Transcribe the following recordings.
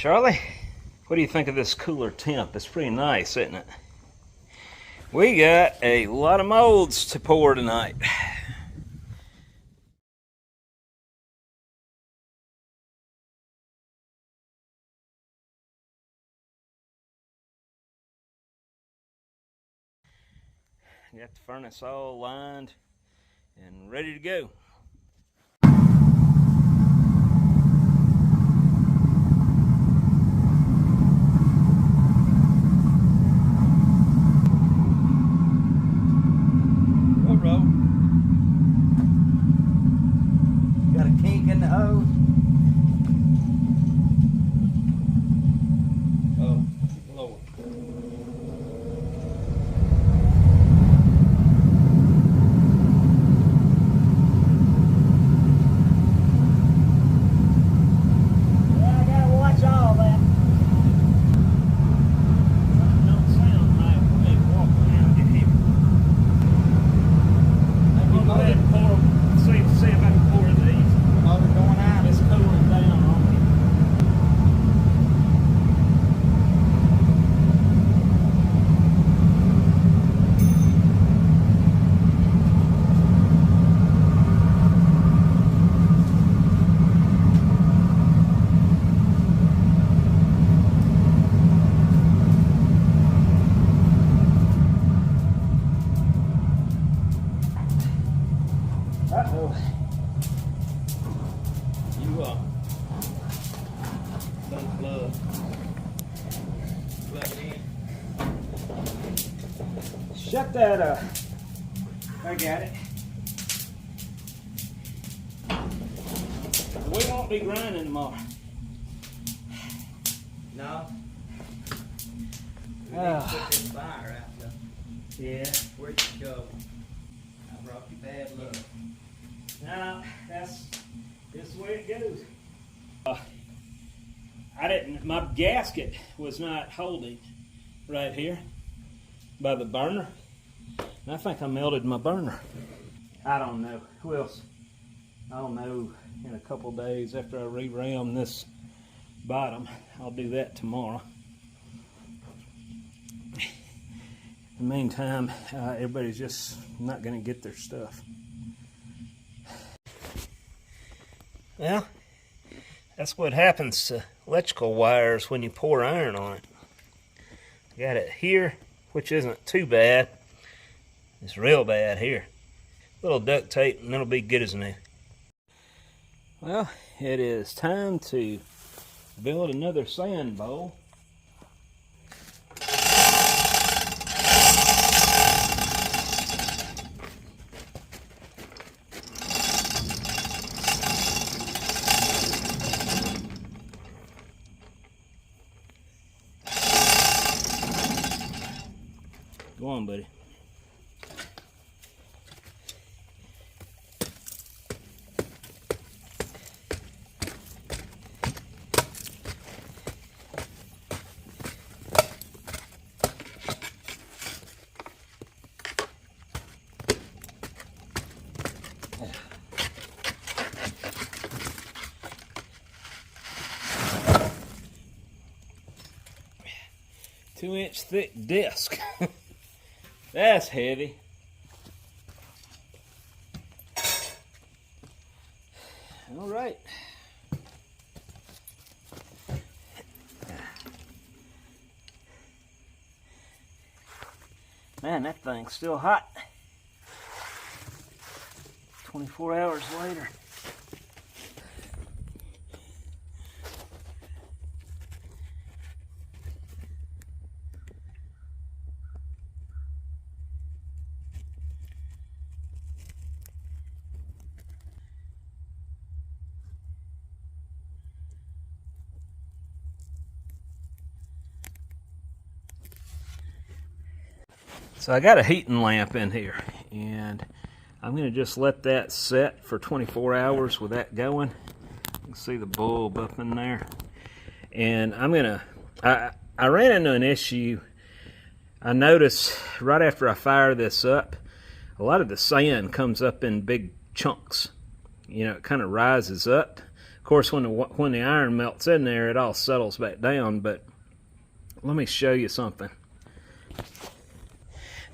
Charlie, what do you think of this cooler temp? It's pretty nice, isn't it? We got a lot of molds to pour tonight. Got the furnace all lined and ready to go. Got a kink in the hose. Oh, Lord. Yeah, I gotta watch all that. Don't sound right when they walk around in here. I'm gonna go ahead and pour them. See if I can pour these. Motor going out. It's cooling down on me. Uh-oh. You don't plug it in. Shut that up. I got it. We won't be grinding tomorrow. No. We need Ah. to put this fire out though. Yeah. Where'd you go? I brought you bad luck. Now, that's the way it goes. My gasket was not holding right here by the burner. And I think I melted my burner. I don't know. Who else? I don't know. In a couple days after I re-ram this bottom, I'll do that tomorrow. In the meantime, everybody's just not going to get their stuff. Well, that's what happens to electrical wires when you pour iron on it. Got it here, which isn't too bad. It's real bad here. A little duct tape and it'll be good as new. Well, it is time to build another sand bowl. Go on, buddy. Two-inch thick disc. That's heavy. All right. Man, that thing's still hot. 24 hours later. So I got a heating lamp in here, and I'm going to just let that set for 24 hours with that going. You can see the bulb up in there. And I'm going to, I ran into an issue. I noticed right after I fire this up, a lot of the sand comes up in big chunks. You know, it kind of rises up Of course, when the iron melts in there, it all settles back down. But let me show you something.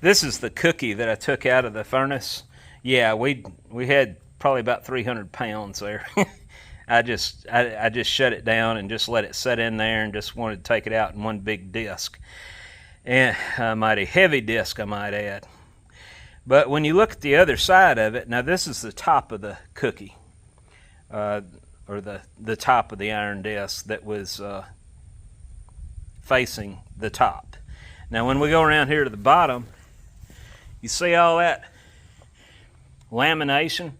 This is the cookie that I took out of the furnace. Yeah, we had probably about 300 pounds there. I just shut it down and just let it set in there, and just wanted to take it out in one big disc, and a mighty heavy disc, I might add. But when you look at the other side of it, now this is the top of the cookie, or the top of the iron disc that was facing the top. Now when we go around here to the bottom, you see all that lamination?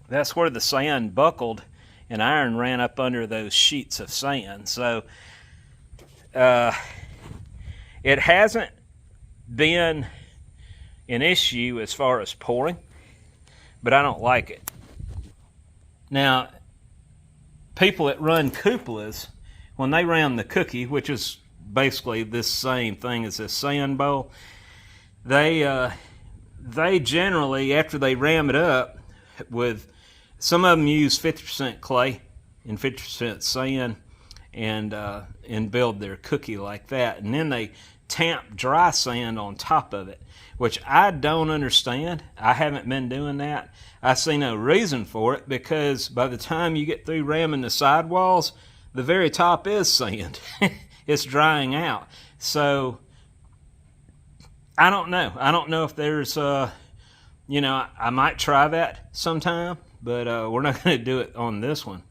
That's where the sand buckled and iron ran up under those sheets of sand. So it hasn't been an issue as far as pouring, but I don't like it. Now, people that run cupolas, when they ram the cookie, which is basically this same thing as this sand bowl, they generally, after they ram it up with, some of them use 50% clay and 50% sand and build their cookie like that. And then they tamp dry sand on top of it, which I don't understand. I haven't been doing that. I see no reason for it, because by the time you get through ramming the sidewalls, the very top is sand. It's drying out. So I don't know. I don't know if there's, I might try that sometime, but we're not going to do it on this one.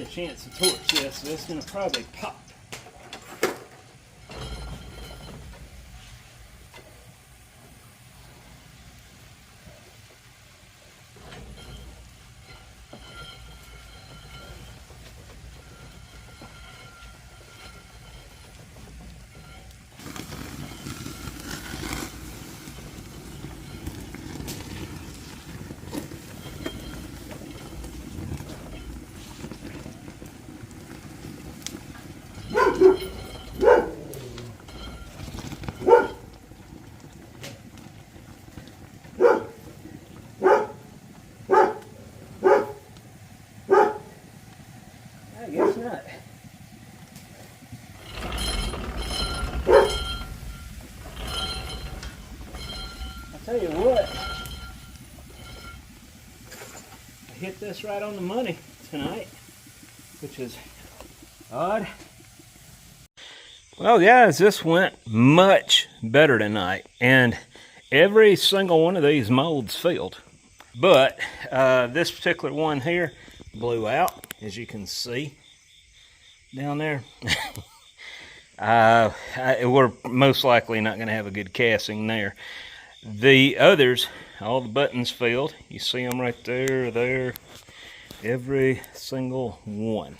a chance to torch this, so it's going to probably pop. I guess not. I'll tell you what, I hit this right on the money tonight, which is odd. Well, guys, this went much better tonight, and every single one of these molds filled. But this particular one here blew out, as you can see down there. We're most likely not going to have a good casting there. The others, all the buttons filled. You see them right there, every single one.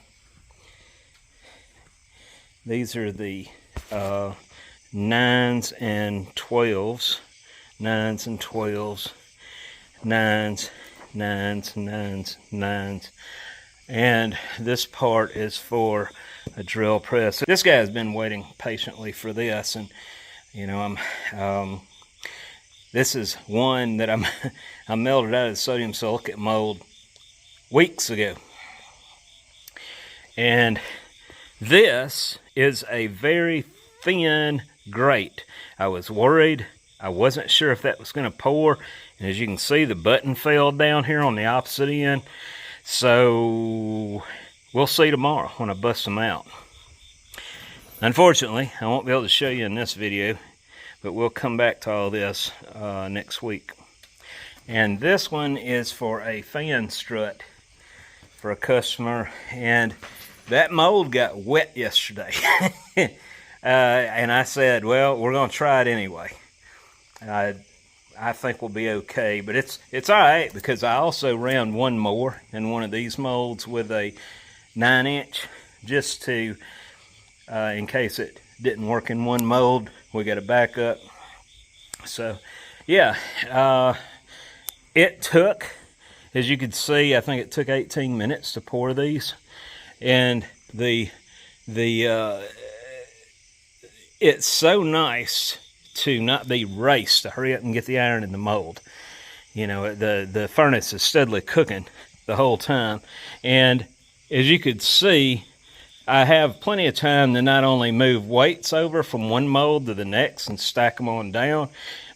These are the 9s and 12s, 9s and 12s, 9s, 9s, 9s, 9s. And this part is for a drill press. This guy's been waiting patiently for this, and you know, this is one that I melted out of the sodium silicate mold weeks ago. And this is a very thin grate. I was worried. I wasn't sure if that was going to pour. And as you can see, the button fell down here on the opposite end. So we'll see tomorrow when I bust them out. Unfortunately, I won't be able to show you in this video, but we'll come back to all this next week. And this one is for a fan strut for a customer, and that mold got wet yesterday. And I said, well, we're going to try it anyway. I think we'll be okay, but it's all right, because I also ran one more in one of these molds with a 9-inch, just to, in case it didn't work in one mold, we got a backup. So, yeah, it took, as you could see, I think it took 18 minutes to pour these, and it's so nice to not be raced to hurry up and get the iron in the mold. You know, the furnace is steadily cooking the whole time, and as you could see, I have plenty of time to not only move weights over from one mold to the next and stack them on down,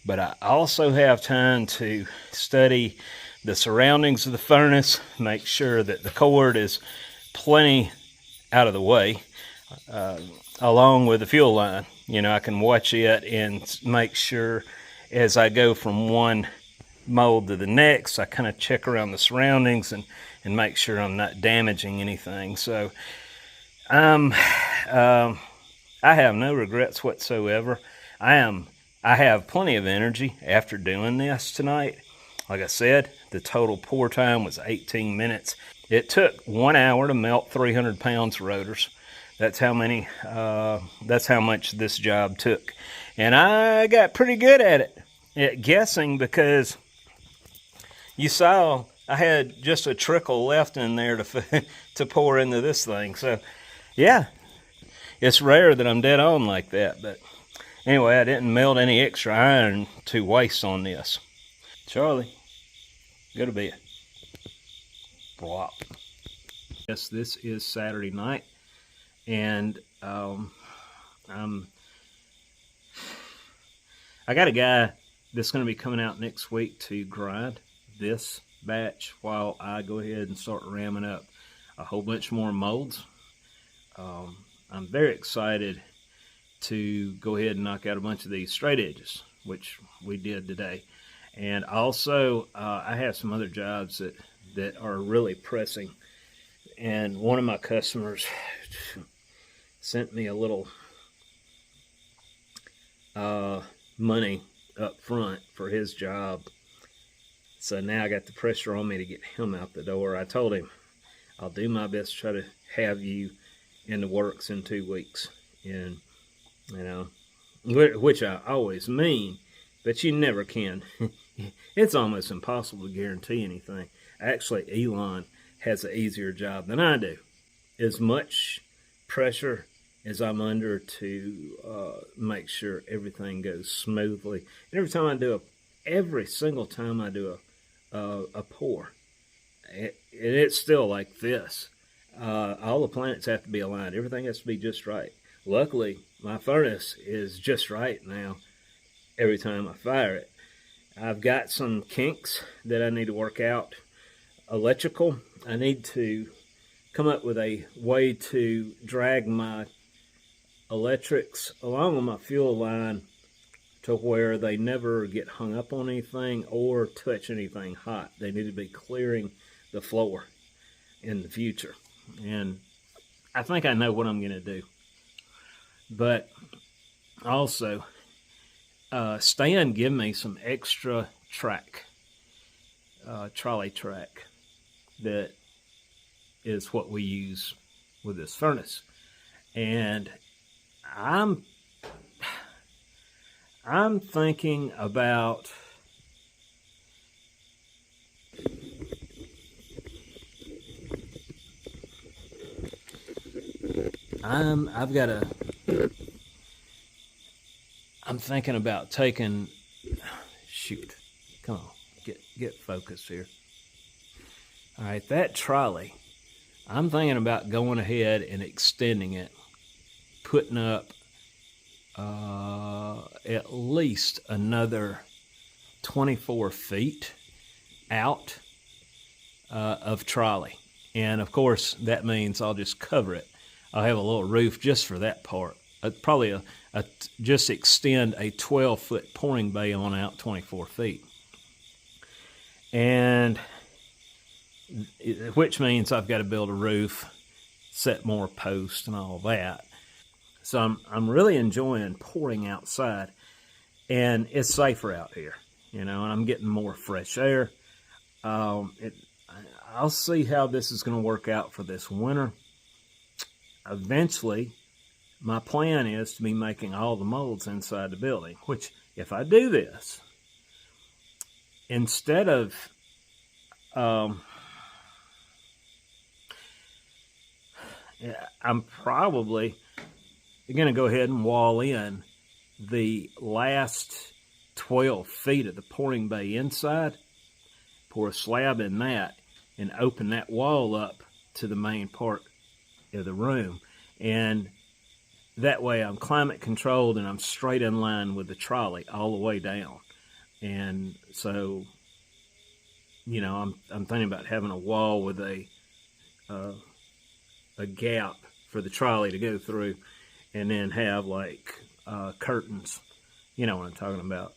but I also have time to study the surroundings of the furnace, make sure that the cord is plenty out of the way, along with the fuel line. You know, I can watch it and make sure as I go from one mold to the next, I kind of check around the surroundings and make sure I'm not damaging anything. So I have no regrets whatsoever. I have plenty of energy after doing this tonight. Like I said, the total pour time was 18 minutes. It took 1 hour to melt 300 pounds of rotors. That's how many, that's how much this job took. And I got pretty good at it, at guessing, because you saw I had just a trickle left in there to pour into this thing. So, yeah, it's rare that I'm dead on like that. But anyway, I didn't melt any extra iron to waste on this. Charlie, go to bed. Blop. Yes, this is Saturday night, and I got a guy that's going to be coming out next week to grind this batch while I go ahead and start ramming up a whole bunch more molds. I'm very excited to go ahead and knock out a bunch of these straight edges, which we did today. And also, I have some other jobs that are really pressing. And one of my customers sent me a little money up front for his job. So now I got the pressure on me to get him out the door. I told him I'll do my best to try to have you in the works in 2 weeks. And, you know, which I always mean, but you never can. It's almost impossible to guarantee anything. Actually, Elon has an easier job than I do. As much pressure as I'm under to make sure everything goes smoothly. And every single time I do a pour, it's still like this. All the planets have to be aligned. Everything has to be just right. Luckily, my furnace is just right now every time I fire it. I've got some kinks that I need to work out. Electrical, I need to come up with a way to drag my electrics along with my fuel line to where they never get hung up on anything or touch anything hot. They need to be clearing the floor in the future. And I think I know what I'm going to do. But also, Stan gave me some extra track, trolley track, that is what we use with this furnace. And I'm thinking about I'm thinking about taking, shoot, come on, get focused here. All right, that trolley, I'm thinking about going ahead and extending it, putting up at least another 24 feet out of trolley. And of course, that means I'll just cover it. I'll have a little roof just for that part. Probably just extend a 12-foot pouring bay on out 24 feet. And which means I've got to build a roof, set more posts and all that. So I'm really enjoying pouring outside, and it's safer out here, you know, and I'm getting more fresh air. I'll see how this is going to work out for this winter. Eventually, my plan is to be making all the molds inside the building, which if I do this, instead of I'm probably going to go ahead and wall in the last 12 feet of the pouring bay inside, pour a slab in that, and open that wall up to the main part of the room. And that way I'm climate controlled and I'm straight in line with the trolley all the way down. And so, you know, I'm thinking about having a wall with a gap for the trolley to go through, and then have like curtains, you know what I'm talking about,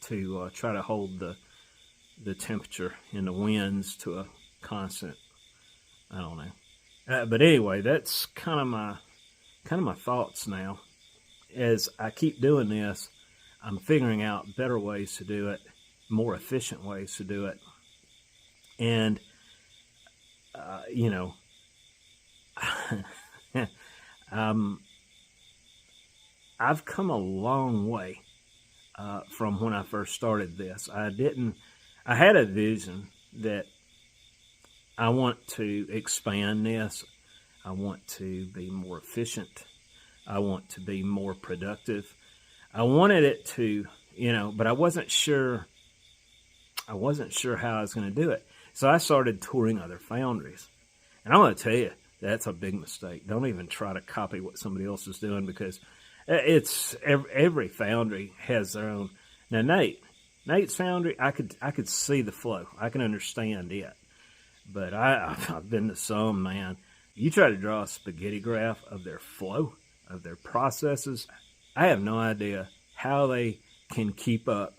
to try to hold the temperature and the winds to a constant, I don't know. But anyway, that's kind of my thoughts now. As I keep doing this, I'm figuring out better ways to do it, more efficient ways to do it. And, you know, I've come a long way from when I first started this. I had a vision that I want to expand this. I want to be more efficient. I want to be more productive. I wanted it to, you know, but I wasn't sure how I was going to do it. So I started touring other foundries. And I'm going to tell you, that's a big mistake. Don't even try to copy what somebody else is doing, because it's every foundry has their own. Now Nate's foundry, I could see the flow. I can understand it. But I've been to some, man. You try to draw a spaghetti graph of their flow, of their processes. I have no idea how they can keep up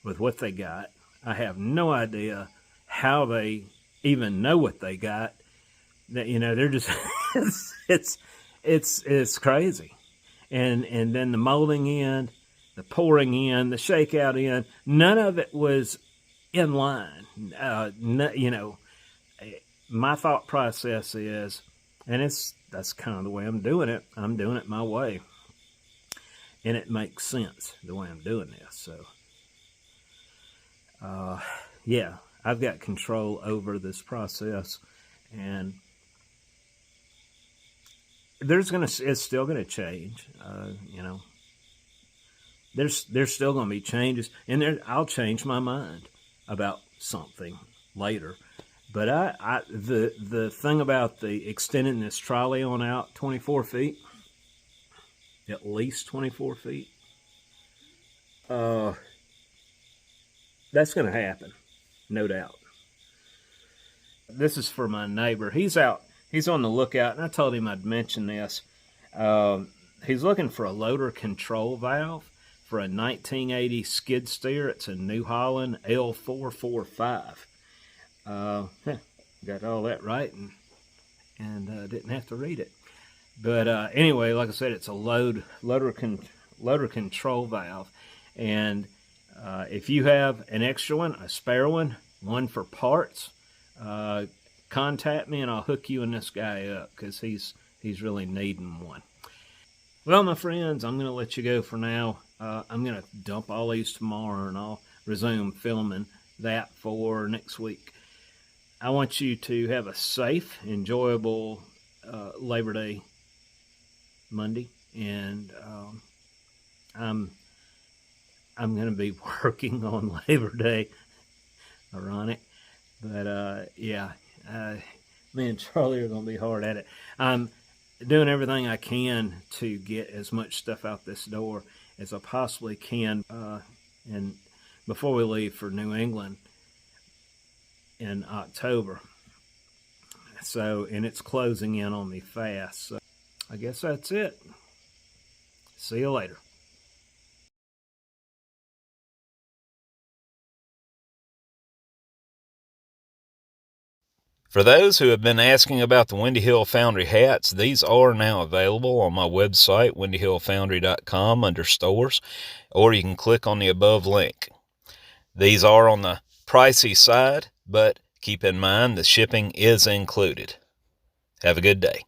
with what they got. I have no idea how they even know what they got. That, you know, they're just it's crazy. And then the molding end, the pouring in, the shakeout end, none of it was in line. You know, my thought process is, and that's kind of the way I'm doing it. I'm doing it my way, and it makes sense the way I'm doing this. So, yeah, I've got control over this process, and it's still gonna change. You know, there's still gonna be changes, and I'll change my mind about something later. But the thing about the extending this trolley on out 24 feet, at least 24 feet, that's going to happen, no doubt. This is for my neighbor. He's out. He's on the lookout, and I told him I'd mention this. He's looking for a loader control valve for a 1980 skid steer. It's a New Holland L445. Got all that right and didn't have to read it. But anyway, like I said, it's a loader control valve. And if you have an extra one, a spare one for parts, contact me and I'll hook you and this guy up, because he's really needing one. Well, my friends, I'm going to let you go for now. I'm going to dump all these tomorrow, and I'll resume filming that for next week. I want you to have a safe, enjoyable Labor Day Monday, and I'm going to be working on Labor Day. Ironic, but yeah, me and Charlie are going to be hard at it. I'm doing everything I can to get as much stuff out this door as I possibly can, and before we leave for New England in October. So, and it's closing in on me fast. So I guess that's it. See you later. For those who have been asking about the Windy Hill Foundry hats, these are now available on my website, windyhillfoundry.com, under stores, or you can click on the above link. These are on the pricey side, but keep in mind the shipping is included. Have a good day.